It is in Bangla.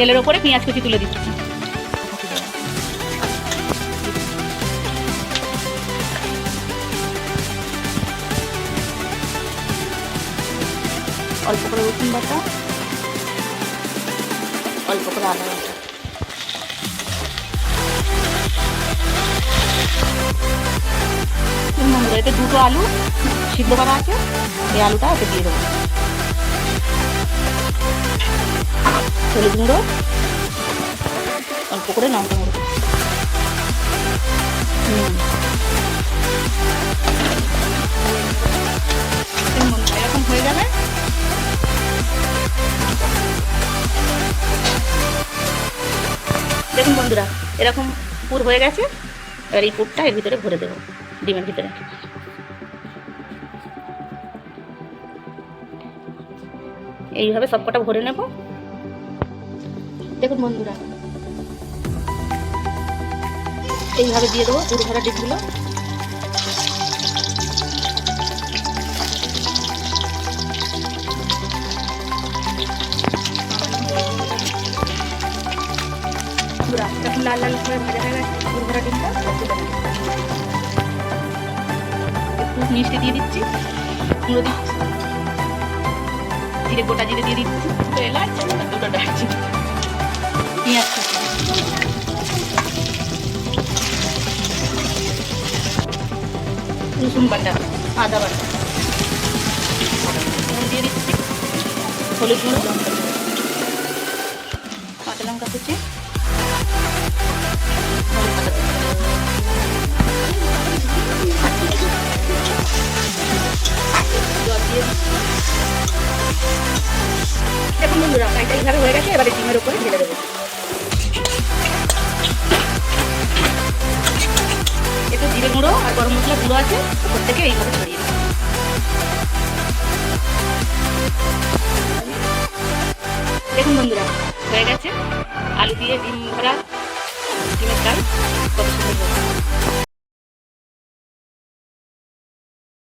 তেলের ওপরে পেঁয়াজ কুচি তুলে দিচ্ছি। অল্প করে রসুন বাটা, অল্প করে আদা বাটা। এতে দুটো আলু সিদ্ধ করা আছে, এই আলুটা এতে দিয়ে দেবো। হলুদ গুঁড়ো, অল্প করে লঙ্কা গুঁড়ো, এরকম হয়ে যাবে। দেখুন বন্ধুরা, এরকম পুর হয়ে গেছে। এবার এই পুরটা এর ভিতরে ভরে দেবো, ডিমের ভিতরে। এইভাবে সবকটা ভরে নেব। দেখুন বন্ধুরা, এইভাবে দিয়ে দেবো পুরো ভরা ডিমগুলো। এখন লাল লাল করে ভাজা হয়ে গেছে পুরো ভরা ডিমটা। একটু মিষ্টি দিয়ে দিচ্ছি, গুঁড়ো দিচ্ছি, জিরে গোটা জিরে দিয়ে দিচ্ছি, এলাচ, দুটো দারচিনি, পেঁয়াজ কুচি, রসুন বাটা, আদা বাটা দিয়ে দিচ্ছি, হলুদ গুঁড়ো, লঙ্কা গুঁড়ো, কাঁচা লঙ্কা কুচি, দেখুন বন্ধুরা, এটা এইভাবে হয়ে গেছে। এবারে ডিমের উপরে ঢেলে দেবো। একটু জিরে গুঁড়ো আর গরম মশলা গুঁড়ো আছে, উপর থেকে এইভাবে ছড়িয়ে দেবো। দেখুন বন্ধুরা, হয়ে গেছে আলু দিয়ে ডিম ভরা ডিমের ডাল, কত সুন্দর।